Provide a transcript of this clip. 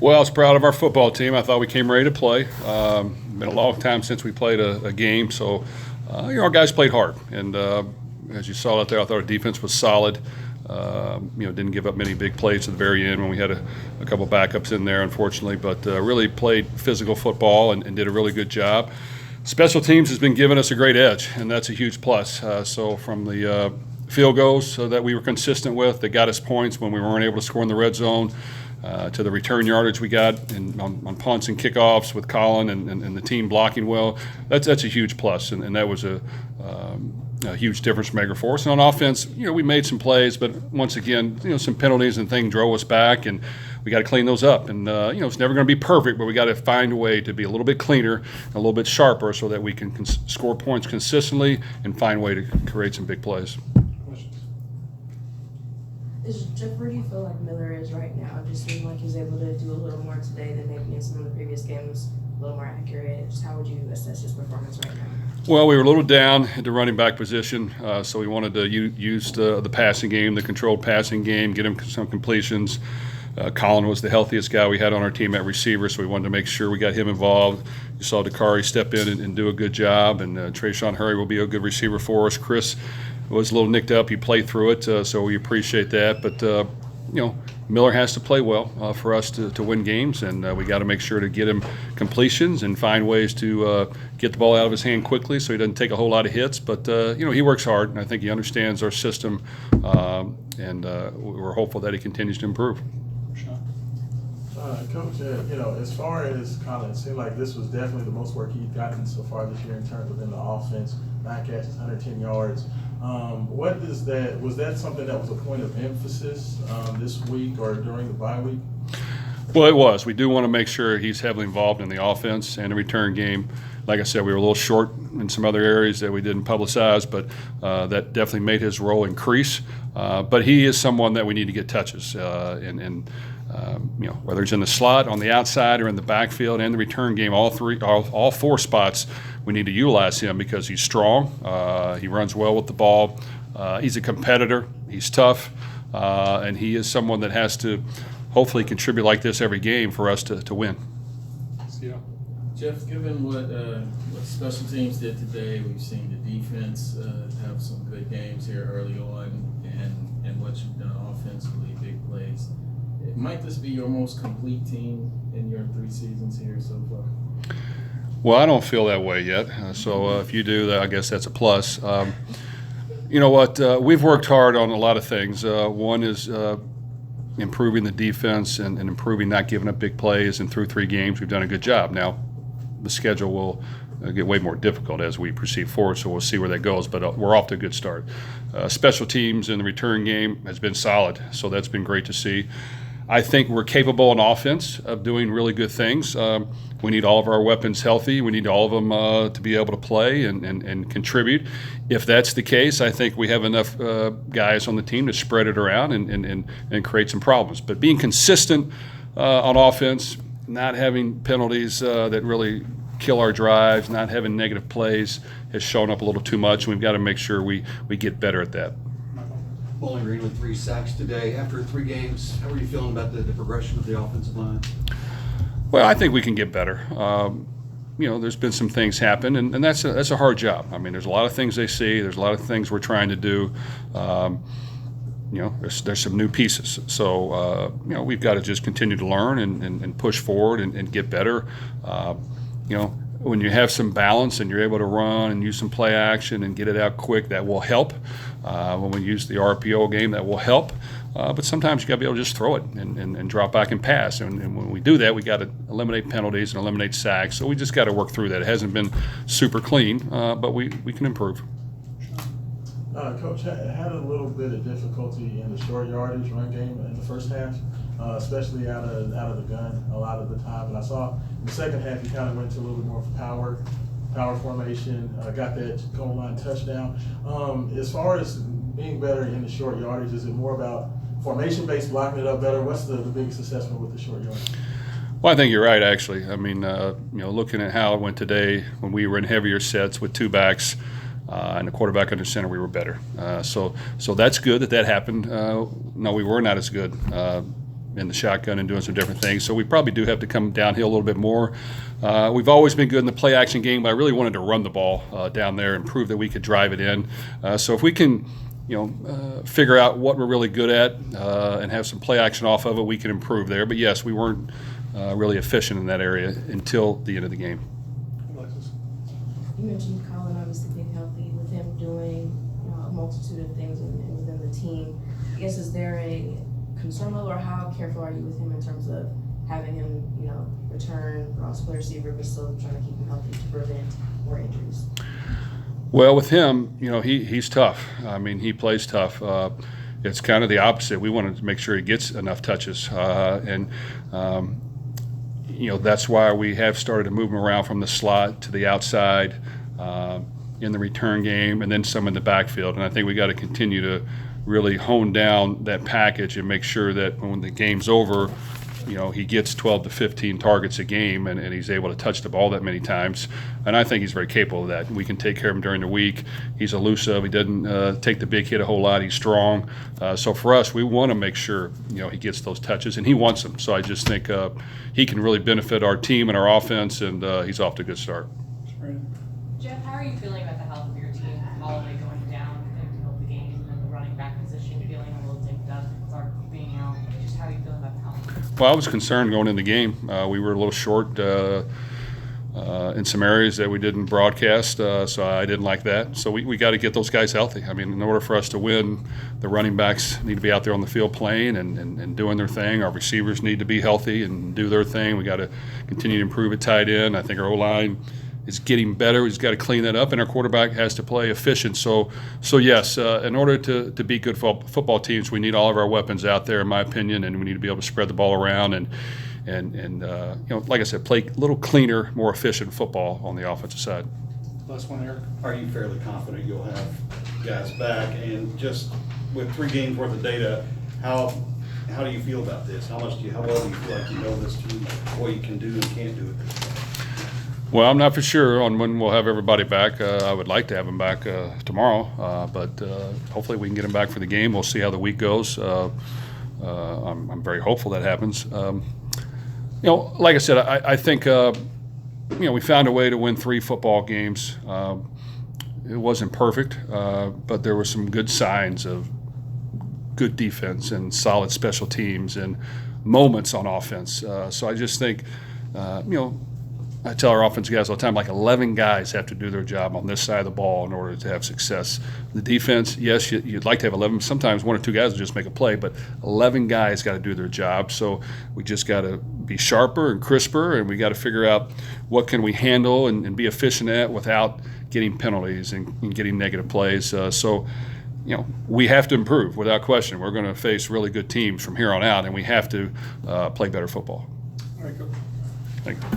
Well, I was proud of our football team. I thought we came ready to play. Been a long time since we played a game, so our guys played hard. And as you saw out there, I thought our defense was solid. Didn't give up many big plays at the very end when we had a couple backups in there, unfortunately. But really played physical football and did a really good job. Special teams has been giving us a great edge, and that's a huge plus. So from the field goals that we were consistent with, that got us points when we weren't able to score in the red zone, to the return yardage we got on punts and kickoffs with Colin and the team blocking well. That's a huge plus, and that was a huge difference maker for us. And on offense, we made some plays, but once again, some penalties and things drove us back, and we got to clean those up. And it's never going to be perfect, but we got to find a way to be a little bit cleaner, and a little bit sharper, so that we can score points consistently and find a way to create some big plays. Where do you feel like Miller is right now? It just seemed like he was able to do a little more today than maybe in some of the previous games, a little more accurate. Just how would you assess his performance right now? Well, we were a little down at the running back position, so we wanted to use the passing game, the controlled passing game, get him some completions. Colin was the healthiest guy we had on our team at receiver, so we wanted to make sure we got him involved. You saw Dakari step in and do a good job, and Trayshawn Hurry will be a good receiver for us. Chris was a little nicked up. He played through it, so we appreciate that. But, Miller has to play well for us to win games, and we got to make sure to get him completions and find ways to get the ball out of his hand quickly so he doesn't take a whole lot of hits. But, he works hard, and I think he understands our system, and we're hopeful that he continues to improve. Coach, as far as Colin, it seemed like this was definitely the most work he'd gotten so far this year in terms of in the offense. 9 catches, 110 yards. What is that? Was that something that was a point of emphasis this week or during the bye week? Well, it was. We do want to make sure he's heavily involved in the offense and the return game. Like I said, we were a little short in some other areas that we didn't publicize, but that definitely made his role increase. But he is someone that we need to get touches, whether it's in the slot, on the outside, or in the backfield and the return game, all 4 spots, we need to utilize him because he's strong. He runs well with the ball. He's a competitor. He's tough, and he is someone that has to hopefully contribute like this every game for us to win. Yeah. Jeff, given what special teams did today, we've seen the defense have some good games here early on, and what you've done offensively, big plays. Might this be your most complete team in your 3 seasons here so far? Well, I don't feel that way yet. So if you do, I guess that's a plus. You know what? We've worked hard on a lot of things. One is improving the defense and improving not giving up big plays. And through 3 games, we've done a good job. Now, the schedule will get way more difficult as we proceed forward, so we'll see where that goes. But we're off to a good start. Special teams in the return game has been solid, so that's been great to see. I think we're capable on offense of doing really good things. We need all of our weapons healthy. We need all of them to be able to play and contribute. If that's the case, I think we have enough guys on the team to spread it around and create some problems. But being consistent on offense, not having penalties that really kill our drives, not having negative plays has shown up a little too much. We've got to make sure we get better at that. Bowling Green with 3 sacks today. After 3 games, how are you feeling about the progression of the offensive line? Well, I think we can get better. There's been some things happen, and that's a hard job. I mean, there's a lot of things they see. There's a lot of things we're trying to do. There's some new pieces. So, we've got to just continue to learn and push forward and get better. When you have some balance and you're able to run and use some play action and get it out quick, that will help. When we use the RPO game, that will help. But sometimes you got to be able to just throw it and drop back and pass. And when we do that, we got to eliminate penalties and eliminate sacks. So we just got to work through that. It hasn't been super clean, but we can improve. Coach, had a little bit of difficulty in the short yardage run game in the first half, especially out of the gun a lot of the time. And I saw in the second half you kind of went to a little bit more power formation, got that goal line touchdown. As far as being better in the short yardage, is it more about formation-based, blocking it up better? What's the biggest assessment with the short yardage? Well, I think you're right, actually. I mean, looking at how it went today, when we were in heavier sets with 2 backs and the quarterback under center, we were better. So that's good that happened. No, we were not as good. in the shotgun and doing some different things. So we probably do have to come downhill a little bit more. We've always been good in the play action game, but I really wanted to run the ball down there and prove that we could drive it in. So if we can, figure out what we're really good at and have some play action off of it, we can improve there. But yes, we weren't really efficient in that area until the end of the game. You mentioned Colin obviously being healthy, with him doing a multitude of things and within the team. I guess, is there a concern level, or how careful are you with him in terms of having him, return, also play receiver, but still trying to keep him healthy to prevent more injuries? Well, with him, he's tough. I mean, he plays tough. It's kind of the opposite. We wanted to make sure he gets enough touches, that's why we have started to move him around from the slot to the outside in the return game, and then some in the backfield. And I think we got to continue to really hone down that package and make sure that when the game's over, he gets 12 to 15 targets a game and he's able to touch the ball that many times. And I think he's very capable of that. We can take care of him during the week. He's elusive. He doesn't take the big hit a whole lot. He's strong. So for us, we want to make sure, he gets those touches, and he wants them. So I just think he can really benefit our team and our offense, and he's off to a good start. Jeff, how are you feeling about the health of your team? Holloway going down in the middle of the game, and the running back position feeling a little dinged up, Clark being out. Just how are you feeling about the health? Well, I was concerned going into the game. We were a little short in some areas that we didn't broadcast, so I didn't like that. So we got to get those guys healthy. I mean, in order for us to win, the running backs need to be out there on the field playing and doing their thing. Our receivers need to be healthy and do their thing. We got to continue to improve at tight end. I think our O-line is getting better. We just got to clean that up, and our quarterback has to play efficient. So yes, in order to be good football teams, we need all of our weapons out there, in my opinion, and we need to be able to spread the ball around and like I said, play a little cleaner, more efficient football on the offensive side. Last one, Eric. Are you fairly confident you'll have guys back? And just with 3 games worth of data, how do you feel about this? How well do you feel like you know this team, what you can do and can't do at this point? Well, I'm not for sure on when we'll have everybody back. I would like to have them back tomorrow, but hopefully we can get them back for the game. We'll see how the week goes. I'm very hopeful that happens. Like I said, I think we found a way to win 3 football games. It wasn't perfect, but there were some good signs of good defense and solid special teams and moments on offense. So I just think, I tell our offensive guys all the time, like 11 guys have to do their job on this side of the ball in order to have success. The defense, yes, you'd like to have 11. Sometimes 1 or 2 guys will just make a play, but 11 guys got to do their job. So we just got to be sharper and crisper, and we got to figure out what can we handle and be efficient at without getting penalties and getting negative plays. We have to improve without question. We're going to face really good teams from here on out, and we have to play better football. All right, go. Thank you.